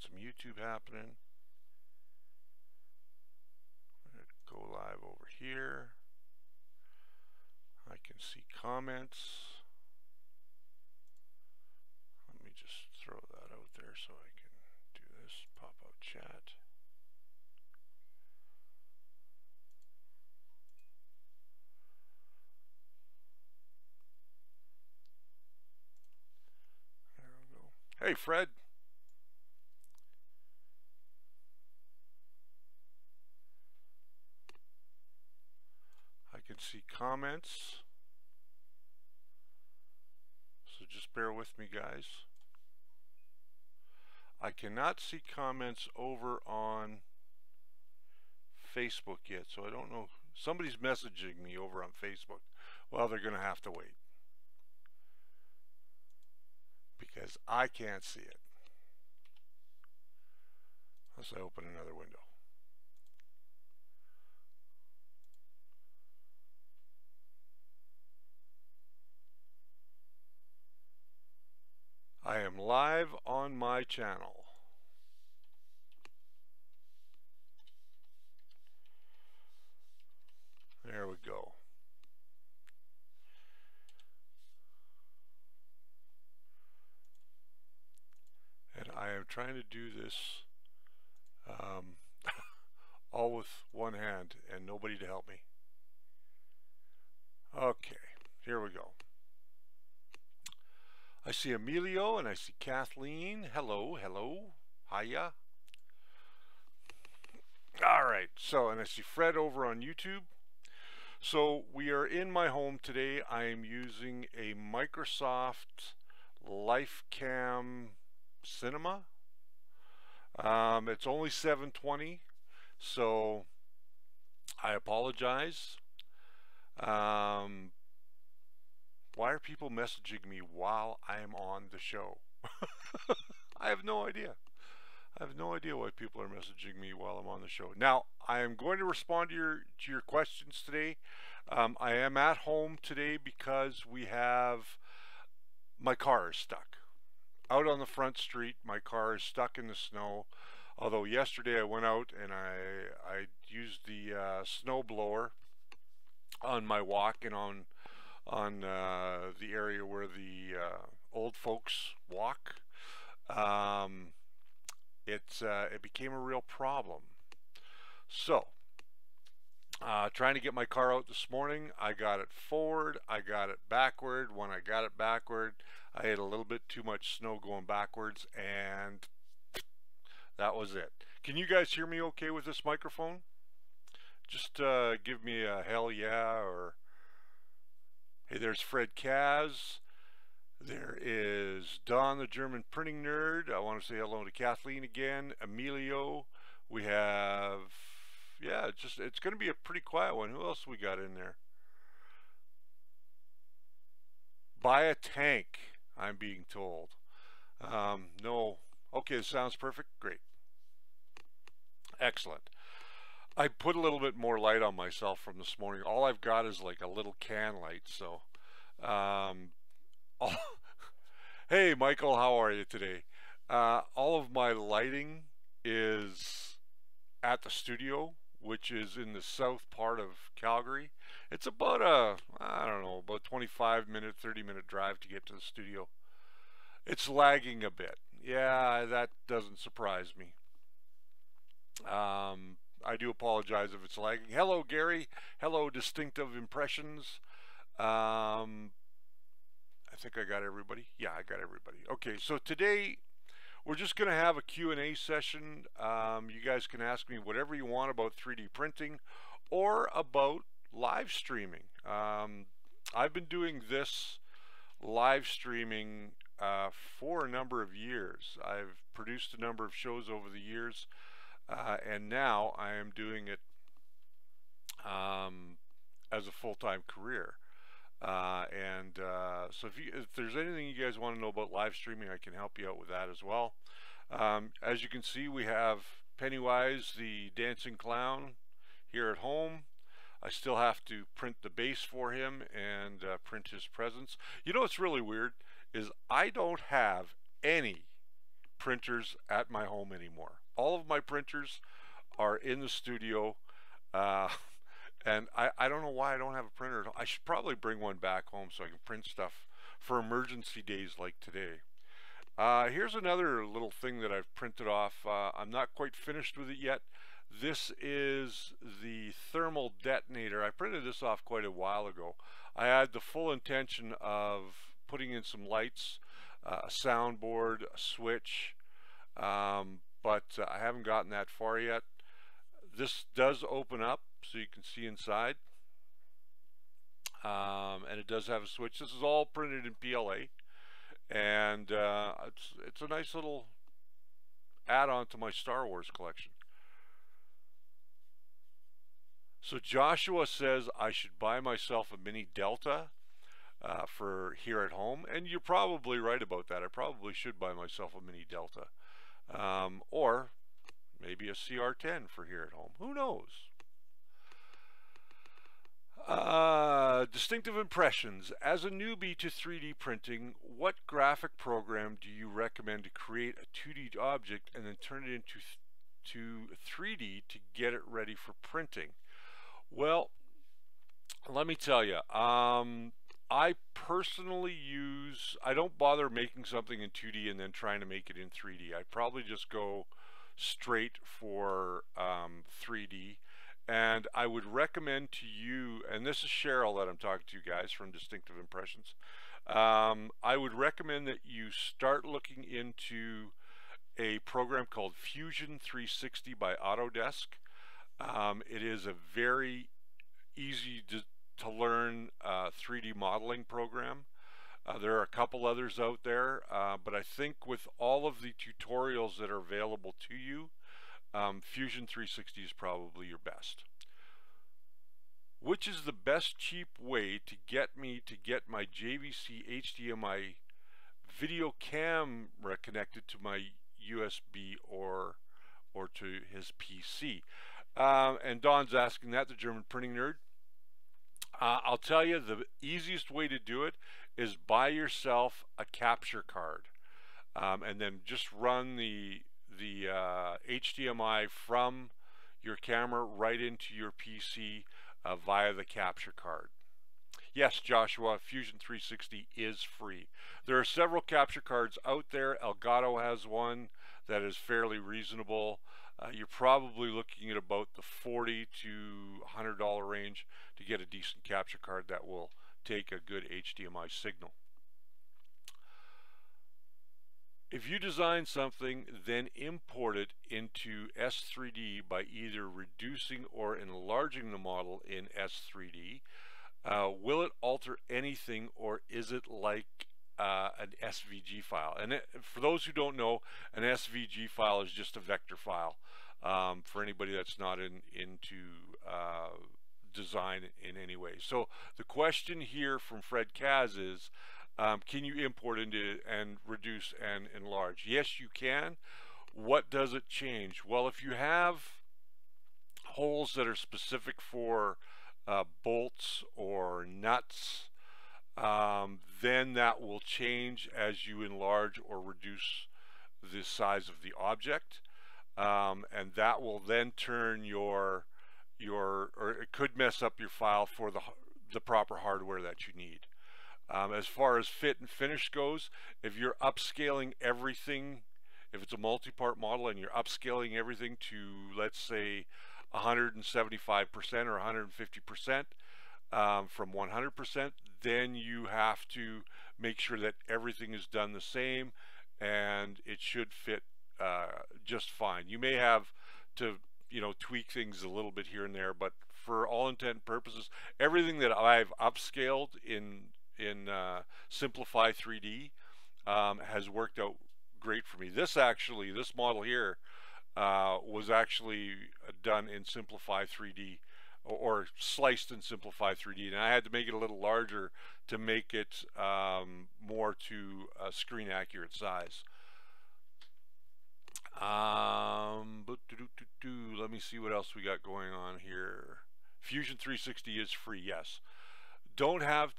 some YouTube happening. I'm going to go live over here. I can see comments. Let me just throw that out there so I can do this pop-out chat. There we go. Hey, Fred. I can see comments. So just bear with me, guys. I cannot see comments over on Facebook yet, so I don't know. Somebody's messaging me over on Facebook. Well, they're going to have to wait because I can't see it unless I open another window. I am live on my channel. There we go. And I am trying to do this all with one hand and nobody to help me. Okay, here we go. I see Emilio and I see Kathleen. Hello, hello, hiya. All right, so, and I see Fred over on YouTube. So we are in my home today. I am using a Microsoft LifeCam Cinema. It's only 720, so I apologize. Why are people messaging me while I am on the show? I have no idea. I have no idea why people are messaging me while I'm on the show. Now, I am going to respond to your questions today. I am at home today because we have, my car is stuck. Out on the front street, my car is stuck in the snow. Although yesterday I went out and I used the snow blower on my walk and on the area where the old folks walk. It became a real problem. So, trying to get my car out this morning. I got it forward, I got it backward. When I got it backward, I had a little bit too much snow going backwards, and that was it. Can you guys hear me okay with this microphone? Just give me a hell yeah, or hey, there's Fred Kaz. There is Don, the German printing nerd. I want to say hello to Kathleen again. Emilio. We have, yeah, it's going to be a pretty quiet one. Who else we got in there? Buy a tank, I'm being told. No. Okay, this sounds perfect. Great. Excellent. I put a little bit more light on myself from this morning. All I've got is like a little can light, so hey Michael, how are you today? All of my lighting is at the studio, which is in the south part of Calgary. It's about I don't know, about 25-minute, 30-minute drive to get to the studio. It's lagging a bit. Yeah, that doesn't surprise me. I do apologize if it's lagging. Hello, Gary. Hello, Distinctive Impressions. I think I got everybody. Yeah, I got everybody. Okay, so today we're just going to have a Q&A session. You guys can ask me whatever you want about 3D printing or about live streaming. I've been doing this live streaming for a number of years. I've produced a number of shows over the years, and now I am doing it as a full-time career. So if there's anything you guys want to know about live streaming, I can help you out with that as well. As you can see, we have Pennywise the dancing clown here at home. I still have to print the base for him and print his presents. You know what's really weird is I don't have any printers at my home anymore. All of my printers are in the studio, and I don't know why I don't have a printer at home. I should probably bring one back home so I can print stuff for emergency days like today. Here's another little thing that I've printed off. I'm not quite finished with it yet. This is the thermal detonator. I printed this off quite a while ago. I had the full intention of putting in some lights, a soundboard, a switch, but I haven't gotten that far yet. This does open up so you can see inside, and it does have a switch. This is all printed in PLA, and it's a nice little add-on to my Star Wars collection. So Joshua says I should buy myself a mini Delta for here at home, and you're probably right about that. I probably should buy myself a mini Delta, or maybe a CR10 for here at home. Who knows? Distinctive impressions. As a newbie to 3D printing, what graphic program do you recommend to create a 2D object and then turn it into 3D to get it ready for printing? Well, let me tell you, I personally I don't bother making something in 2D and then trying to make it in 3D. I probably just go straight for 3D. And I would recommend to you, and this is Cheryl that I'm talking to, you guys, from Distinctive Impressions. I would recommend that you start looking into a program called Fusion 360 by Autodesk. It is a very easy to learn 3D modeling program. There are a couple others out there, but I think with all of the tutorials that are available to you, Fusion 360 is probably your best. Which is the best cheap way to get my JVC HDMI video camera connected to my USB or to his PC? And Don's asking that, the German printing nerd. I'll tell you, the easiest way to do it is buy yourself a capture card, and then just run the HDMI from your camera right into your PC via the capture card. Yes, Joshua, Fusion 360 is free. There are several capture cards out there. Elgato has one that is fairly reasonable. You're probably looking at about the $40 to $100 range to get a decent capture card that will take a good HDMI signal. If you design something, then import it into S3D by either reducing or enlarging the model in S3D, will it alter anything, or is it like an SVG file? And for those who don't know, an SVG file is just a vector file. For anybody that's not into design in any way. So the question here from Fred Kaz is, can you import into and reduce and enlarge? Yes, you can. What does it change? Well, if you have holes that are specific for bolts or nuts, then that will change as you enlarge or reduce the size of the object, and that will then turn or it could mess up your file for the proper hardware that you need. As far as fit and finish goes, if you're upscaling everything, if it's a multi-part model and you're upscaling everything to, let's say, 175% or 150% from 100%, then you have to make sure that everything is done the same, and it should fit just fine. You may have to, tweak things a little bit here and there, but for all intent and purposes, everything that I've upscaled in Simplify 3D has worked out great for me. This model here was actually done in Simplify 3D, or sliced in Simplify 3D, and I had to make it a little larger to make it more to a screen accurate size. Let me see what else we got going on here. Fusion 360 is free, yes. Don't have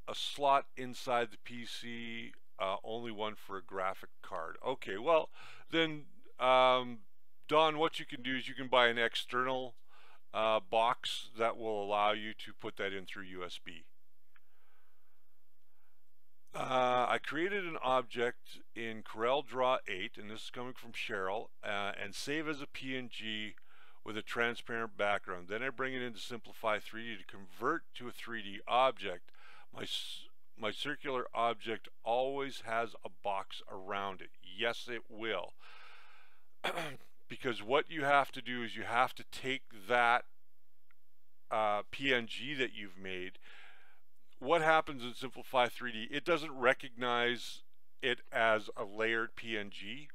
a slot inside the PC only one for a graphic card. Okay, well then, Don, what you can do is you can buy an external box that will allow you to put that in through USB. I created an object in CorelDRAW 8, and this is coming from Cheryl, and save as a PNG with a transparent background. Then I bring it into Simplify 3D to convert to a 3D object. My circular object always has a box around it. Yes, it will. Because what you have to do is you have to take that PNG that you've made. What happens in Simplify 3D, it doesn't recognize it as a layered PNG.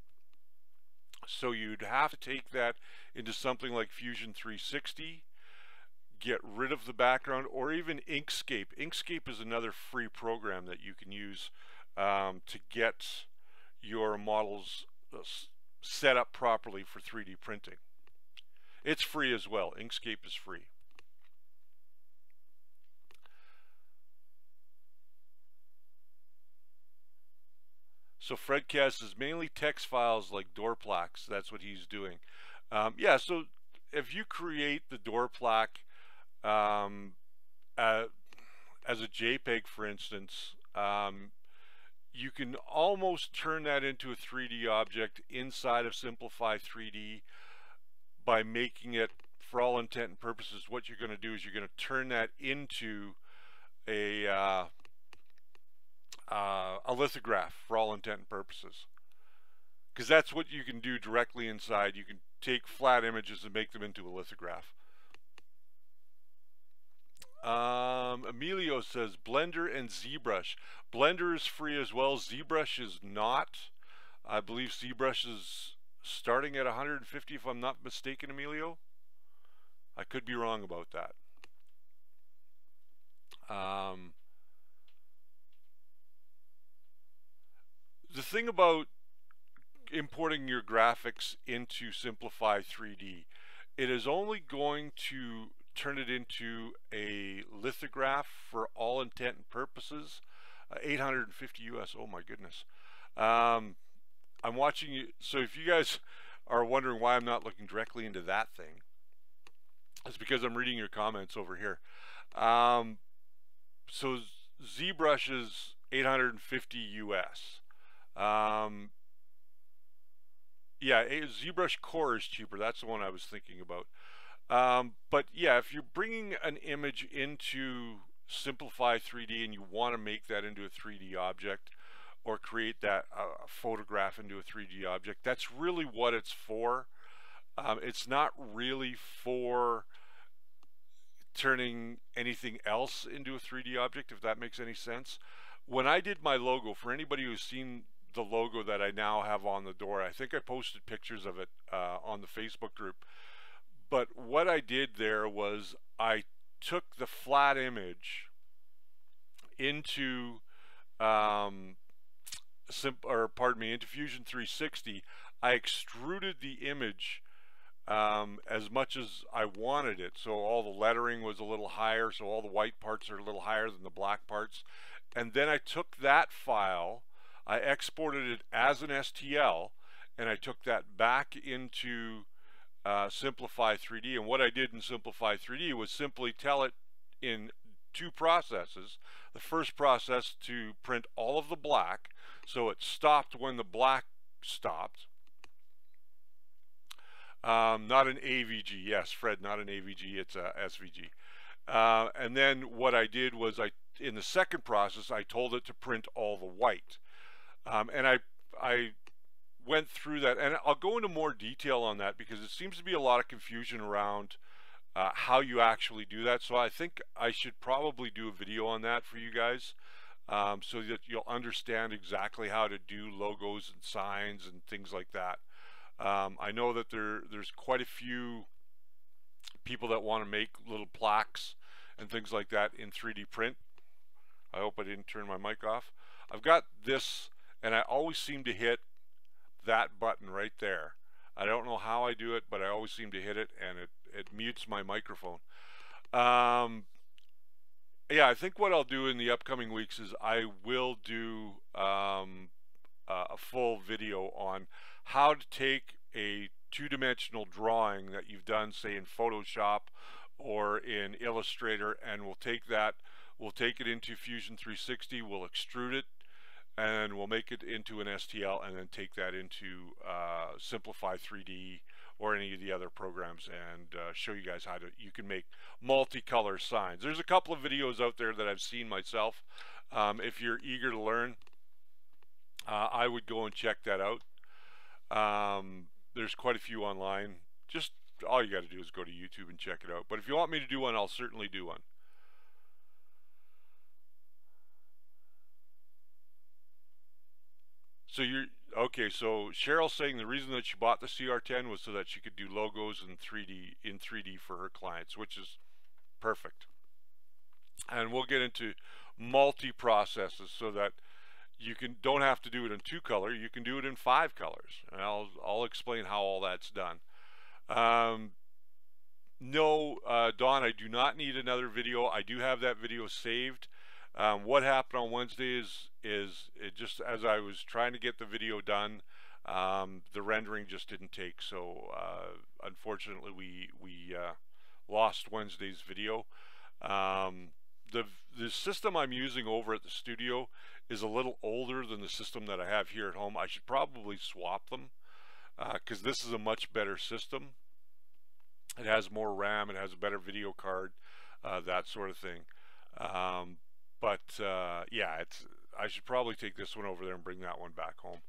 So you'd have to take that into something like Fusion 360, get rid of the background, or even Inkscape. Inkscape is another free program that you can use to get your models set up properly for 3D printing. It's free as well. Inkscape is free. So Fredcast says mainly text files like door plaques. That's what he's doing. Yeah, so if you create the door plaque as a JPEG, for instance, you can almost turn that into a 3D object inside of Simplify 3D by making it, for all intent and purposes, what you're going to do is you're going to turn that into a lithograph for all intent and purposes, because that's what you can do directly inside. You can take flat images and make them into a lithograph. Emilio says Blender and ZBrush. Blender is free as well. ZBrush is not. I believe ZBrush is starting at 150 if I'm not mistaken, Emilio. I could be wrong about that. The thing about importing your graphics into Simplify 3D, it is only going to turn it into a lithograph for all intent and purposes. 850 US, oh my goodness. I'm watching you, so if you guys are wondering why I'm not looking directly into that thing, it's because I'm reading your comments over here. So ZBrush is 850 US. Yeah, ZBrush Core is cheaper. That's the one I was thinking about. But yeah, if you're bringing an image into Simplify 3D and you want to make that into a 3D object, or create that photograph into a 3D object, that's really what it's for. It's not really for turning anything else into a 3D object, if that makes any sense. When I did my logo, for anybody who's seen the logo that I now have on the door, I think I posted pictures of it on the Facebook group. But what I did there was I took the flat image into into Fusion 360. I extruded the image as much as I wanted it, so all the lettering was a little higher, so all the white parts are a little higher than the black parts. And then I took that file, I exported it as an STL, and I took that back into Simplify 3D. And what I did in Simplify 3D was simply tell it in two processes. The first process to print all of the black, so it stopped when the black stopped. Not an AVG, yes, Fred, not an AVG, it's a SVG. And then what I did was in the second process, I told it to print all the white. And I went through that, and I'll go into more detail on that because it seems to be a lot of confusion around how you actually do that. So I think I should probably do a video on that for you guys, so that you'll understand exactly how to do logos and signs and things like that. I know that there's quite a few people that want to make little plaques and things like that in 3D print. I hope I didn't turn my mic off. I've got this, and I always seem to hit that button right there. I don't know how I do it, but I always seem to hit it, and it mutes my microphone. Yeah, I think what I'll do in the upcoming weeks is I will do a full video on how to take a two-dimensional drawing that you've done, say in Photoshop or in Illustrator, and we'll take it into Fusion 360, we'll extrude it, and we'll make it into an STL, and then take that into Simplify 3D or any of the other programs, and show you guys how you can make multicolor signs. There's a couple of videos out there that I've seen myself. If you're eager to learn, I would go and check that out. There's quite a few online. Just all you got to do is go to YouTube and check it out. But if you want me to do one, I'll certainly do one. So okay. So Cheryl's saying the reason that she bought the CR10 was so that she could do logos in 3D for her clients, which is perfect. And we'll get into multi-processes so that you don't have to do it in 2 color, you can do it in 5 colors. And I'll explain how all that's done. No, Dawn, I do not need another video. I do have that video saved. What happened on Wednesday is it just, as I was trying to get the video done, the rendering just didn't take. So unfortunately, we lost Wednesday's video. The system I'm using over at the studio is a little older than the system that I have here at home. I should probably swap them because this is a much better system. It has more RAM, it has a better video card, that sort of thing. Yeah, I should probably take this one over there and bring that one back home.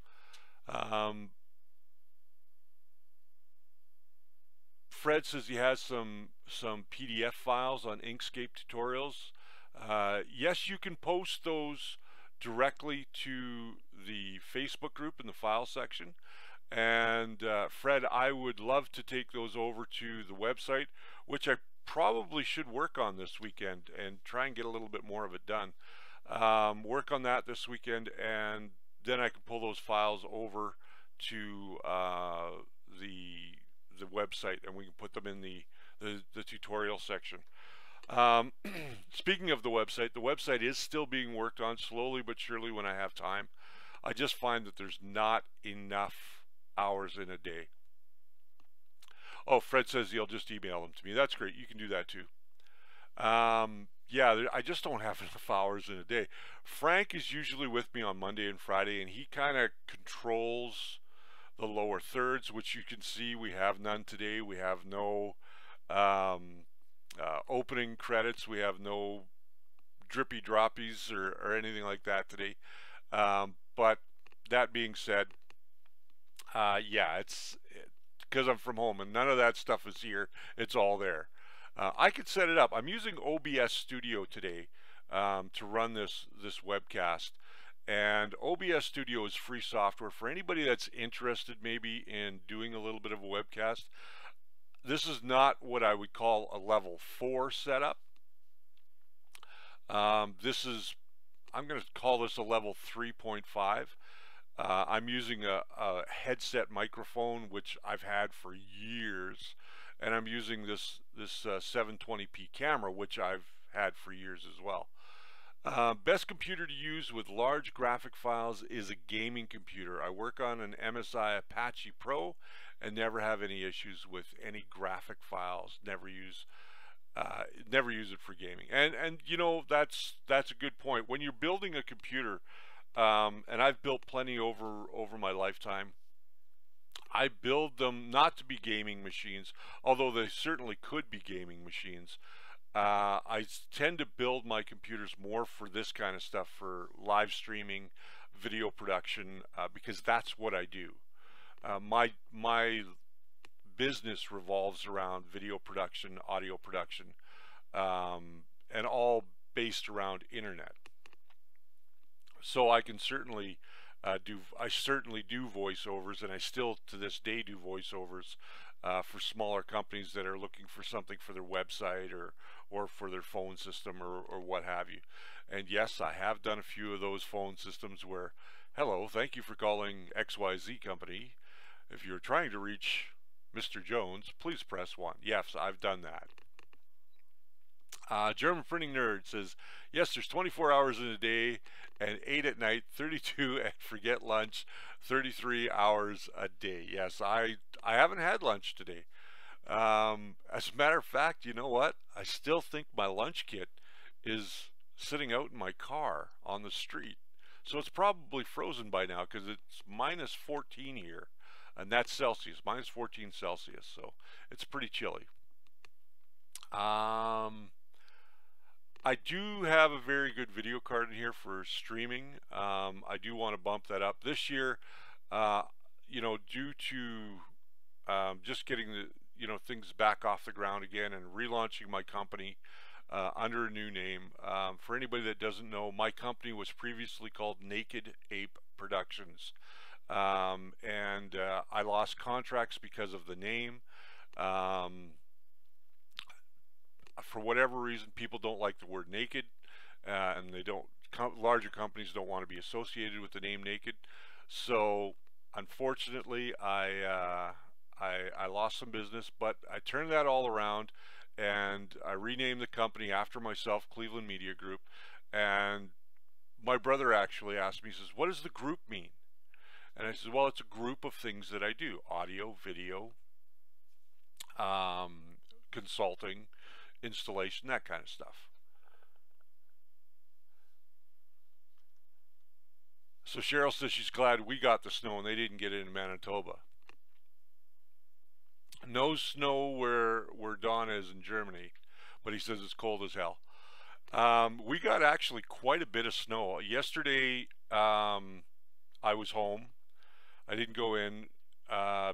Fred says he has some PDF files on Inkscape tutorials. Yes, you can post those directly to the Facebook group in the file section. And Fred, I would love to take those over to the website, which I probably should work on this weekend and try and get a little bit more of it done. Work on that this weekend, and then I can pull those files over to the website, and we can put them in the tutorial section. Speaking of the website is still being worked on slowly but surely when I have time. I just find that there's not enough hours in a day. Oh, Fred says he'll just email them to me. That's great. You can do that too. Yeah, I just don't have enough hours in a day. Frank is usually with me on Monday and Friday, and he kind of controls the lower thirds, which you can see we have none today. We have no opening credits. We have no drippy droppies or anything like that today. But that being said, yeah, it's because I'm from home and none of that stuff is here. It's all there. I could set it up. I'm using OBS Studio today to run this webcast, and OBS Studio is free software for anybody that's interested maybe in doing a little bit of a webcast. This is not what I would call a level 4 setup. I'm going to call this a level 3.5. I'm using a headset microphone, which I've had for years, and I'm using this 720p camera, which I've had for years as well. Best computer to use with large graphic files is a gaming computer. I work on an MSI Apache Pro and never have any issues with any graphic files. Never use it for gaming. And you know, that's a good point. When you're building a computer, and I've built plenty over my lifetime, I build them not to be gaming machines, although they certainly could be gaming machines. I tend to build my computers more for this kind of stuff, for live streaming, video production, because that's what I do. My business revolves around video production, audio production, and all based around internet. So I can certainly I certainly do voiceovers, and I still to this day do voiceovers for smaller companies that are looking for something for their website or for their phone system or what have you. And yes, I have done a few of those phone systems where, hello, thank you for calling XYZ company. If you're trying to reach Mr. Jones, please press 1. Yes, I've done that. German Printing Nerd says, yes, there's 24 hours in a day and 8 at night, 32 and forget lunch, 33 hours a day. Yes, I haven't had lunch today. As a matter of fact, you know what? I still think my lunch kit is sitting out in my car on the street. So it's probably frozen by now because it's minus 14 here. And that's Celsius, minus 14 Celsius. So it's pretty chilly. I do have a very good video card in here for streaming. I do want to bump that up this year. You know, due to just getting the things back off the ground again and relaunching my company under a new name. For anybody that doesn't know, my company was previously called Naked Ape Productions, and I lost contracts because of the name. For whatever reason, people don't like the word naked, and they don't. Larger companies don't want to be associated with the name Naked. So, unfortunately, I lost some business, but I turned that all around, and I renamed the company after myself, Cleveland Media Group. And my brother actually asked me, he says, "What does the group mean?" And I said, "Well, it's a group of things that I do: audio, video, consulting, installation, that kind of stuff." So Cheryl says she's glad we got the snow and they didn't get it in Manitoba. No snow where Don is in Germany, but he says it's cold as hell. We got actually quite a bit of snow. Yesterday, I was home. I didn't go in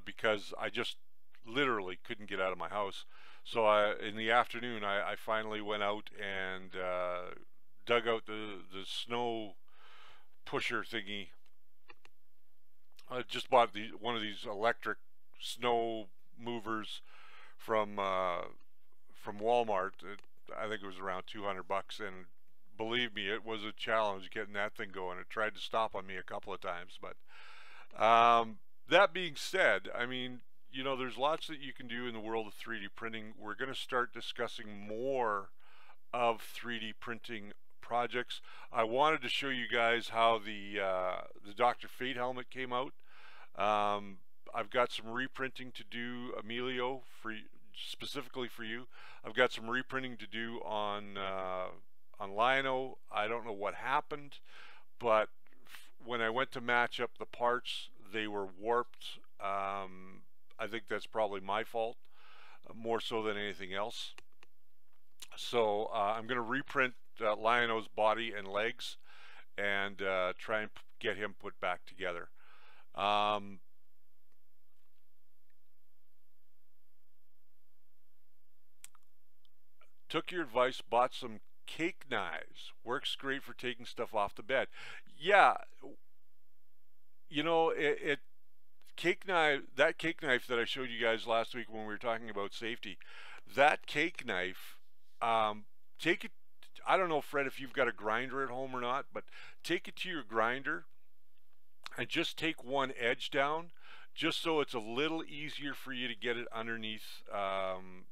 because I just literally couldn't get out of my house. So in the afternoon, I finally went out and dug out the snow pusher thingy. I just bought one of these electric snow movers from Walmart. I think it was around 200 bucks, and believe me, it was a challenge getting that thing going. It tried to stop on me a couple of times, but that being said, I mean, you know, there's lots that you can do in the world of 3D printing. We're going to start discussing more of 3D printing projects. I wanted to show you guys how the Dr. Fate helmet came out. I've got some reprinting to do, Emilio, specifically for you. I've got some reprinting to do on Lino. I don't know what happened, but when I went to match up the parts, they were warped. I think that's probably my fault, more so than anything else. So I'm going to reprint Lionel's body and legs and try and get him put back together. Took your advice, bought some cake knives. Works great for taking stuff off the bed. Yeah, you know, cake knife, that cake knife that I showed you guys last week when we were talking about safety, that cake knife, take it, I don't know, Fred, if you've got a grinder at home or not, but take it to your grinder and just take one edge down, just so it's a little easier for you to get it underneath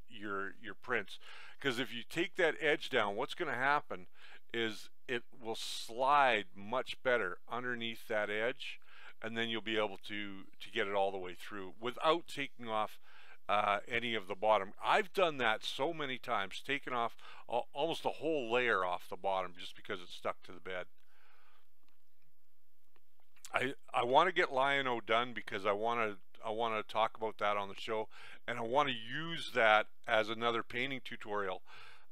your prints. Because if you take that edge down, what's going to happen is it will slide much better underneath that edge, and then you'll be able to get it all the way through without taking off any of the bottom. I've done that so many times, taken off almost a whole layer off the bottom just because it's stuck to the bed. I want to get Lion-O done because I want to talk about that on the show, and I want to use that as another painting tutorial.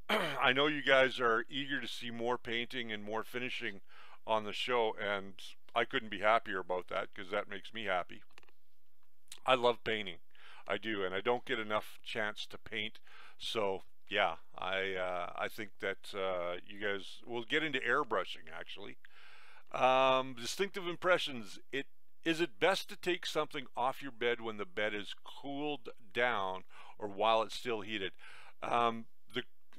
I know you guys are eager to see more painting and more finishing on the show, and I couldn't be happier about that because that makes me happy. I love painting. I do, and I don't get enough chance to paint. So yeah, I think that you guys will get into airbrushing actually. Distinctive impressions. Is it best to take something off your bed when the bed is cooled down or while it's still heated?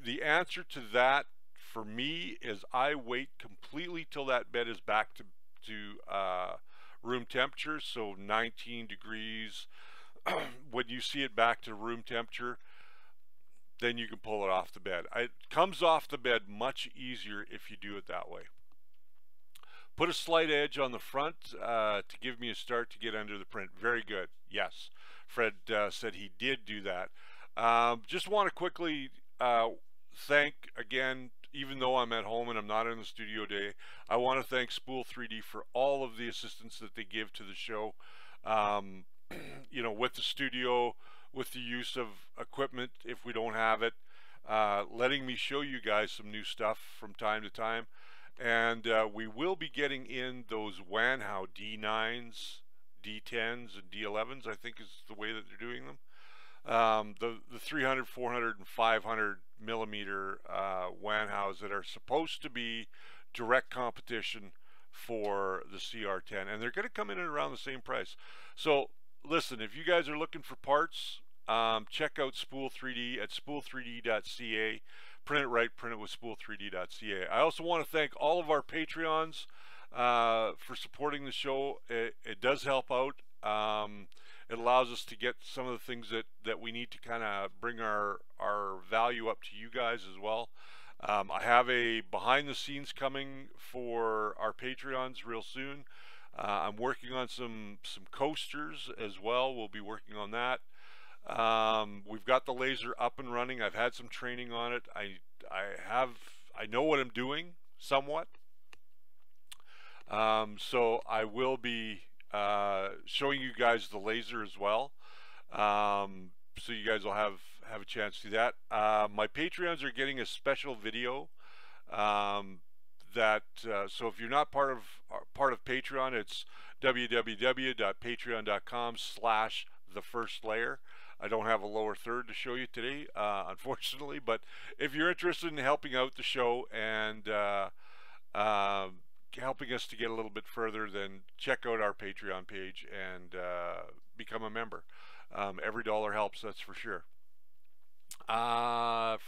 The answer to that for me is I wait completely till that bed is back to room temperature, so 19 degrees. When you see it back to room temperature, then you can pull it off the bed. It comes off the bed much easier if you do it that way. Put a slight edge on the front to give me a start to get under the print. Very good. Yes, Fred said he did do that. Just want to quickly thank again, even though I'm at home and I'm not in the studio today, I want to thank Spool 3D for all of the assistance that they give to the show. You know, with the studio, with the use of equipment if we don't have it, letting me show you guys some new stuff from time to time. And we will be getting in those Wanhao D9s, D10s, and D11s, I think is the way that they're doing them. The 300, 400, and 500 millimeter Wanhaos that are supposed to be direct competition for the CR10, and they're going to come in at around the same price. So listen, if you guys are looking for parts, check out Spool 3D at spool3d.ca. Print it right, print it with spool3d.ca. I also want to thank all of our Patreons for supporting the show. It does help out. It allows us to get some of the things that we need to kind of bring our value up to you guys as well. I have a behind the scenes coming for our Patreons real soon. I'm working on some coasters as well. We'll be working on that. We've got the laser up and running. I've had some training on it. I know what I'm doing somewhat. So I will be showing you guys the laser as well. So you guys will have a chance to do that. My Patreons are getting a special video so if you're not part of Patreon, it's www.patreon.com/thefirstlayer. I don't have a lower third to show you today, unfortunately, but if you're interested in helping out the show and helping us to get a little bit further, then check out our Patreon page and become a member. Every dollar helps, that's for sure. Don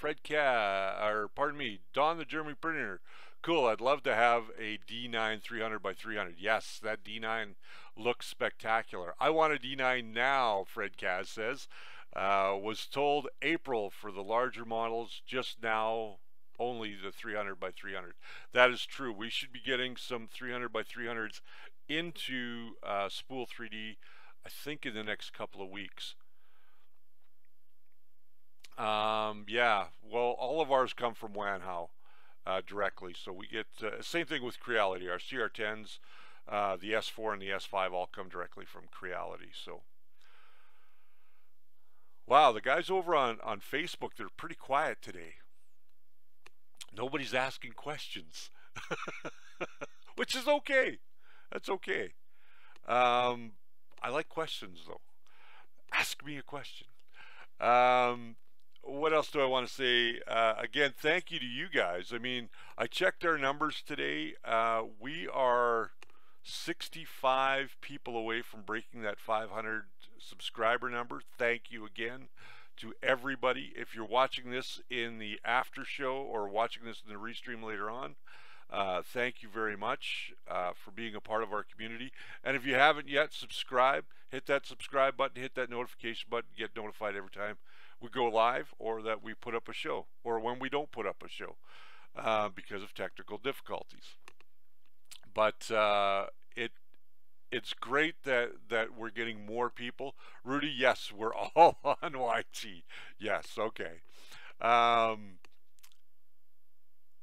the German printer. Cool, I'd love to have a D9 300 by 300. Yes, that D9 looks spectacular. I want a D9 now, Fred Kaz says. Was told April for the larger models, just now only the 300 by 300. That is true. We should be getting some 300 by 300s into Spool 3D, I think in the next couple of weeks. Yeah, well, all of ours come from Wanhao directly, so we get same thing with Creality. Our CR10s, the S4 and the S5 all come directly from Creality. So wow, the guys over on Facebook, they're pretty quiet today. Nobody's asking questions, which is okay. That's okay. I like questions though. Ask me a question. What else do I want to say? Again, thank you to you guys. I mean, I checked our numbers today. We are 65 people away from breaking that 500 subscriber number. Thank you again to everybody. If you're watching this in the after show or watching this in the Restream later on, thank you very much for being a part of our community. And if you haven't yet subscribed, hit that subscribe button, hit that notification button, get notified every time we go live or that we put up a show, or when we don't put up a show because of technical difficulties. But it's great that we're getting more people. Rudy, yes, we're all on YT. Yes, okay.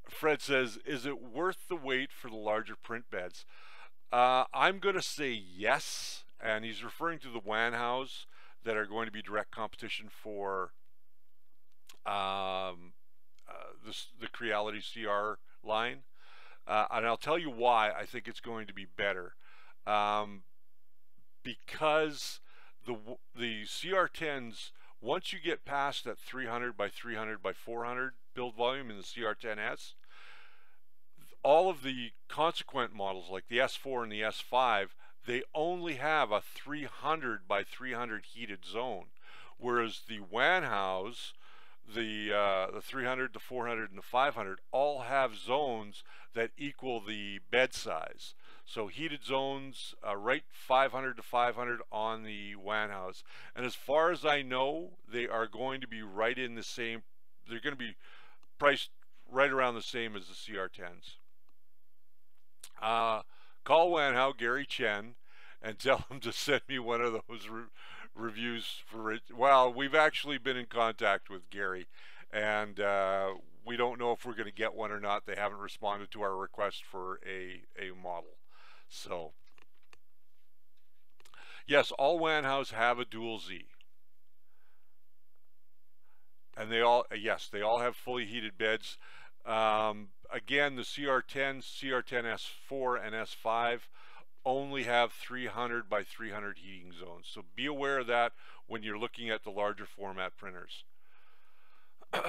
Fred says, is it worth the wait for the larger print beds? I'm going to say yes, and he's referring to the Wanhaos that are going to be direct competition for the Creality CR line. And I'll tell you why I think it's going to be better. Because the CR10s, once you get past that 300 by 300 by 400 build volume in the CR10S, all of the consequent models like the S4 and the S5, they only have a 300 by 300 heated zone, whereas the Wanhaos, the 300, the 400, and the 500 all have zones that equal the bed size. So heated zones, right 500 to 500 on the Wanhaos. And as far as I know, they are going to be right in the same they're going to be priced right around the same as the CR10s. Call Wanhao, Gary Chen, and tell him to send me one of those reviews for it. Well, we've actually been in contact with Gary, and we don't know if we're going to get one or not. They haven't responded to our request for a model. So, yes, all Wanhaos have a dual Z. And they all, yes, they all have fully heated beds. Again, the CR10, CR10S4, and S5 only have 300 by 300 heating zones. So be aware of that when you're looking at the larger format printers. I'm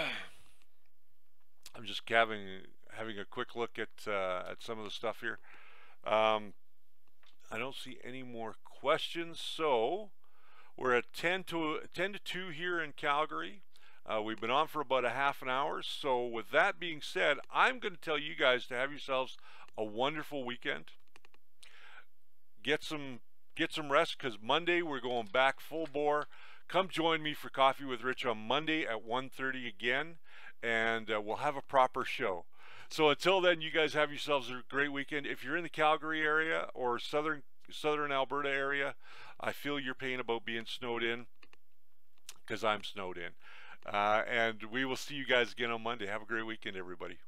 just having a quick look at some of the stuff here. I don't see any more questions, so we're at 10 to 2 here in Calgary. We've been on for about a half an hour. So with that being said, I'm going to tell you guys to have yourselves a wonderful weekend. Get some rest, because Monday we're going back full bore. Come join me for Coffee with Rich on Monday at 1:30 again, and we'll have a proper show. So until then, you guys have yourselves a great weekend. If you're in the Calgary area or southern Alberta area, I feel your pain about being snowed in, because I'm snowed in. And we will see you guys again on Monday. Have a great weekend, everybody.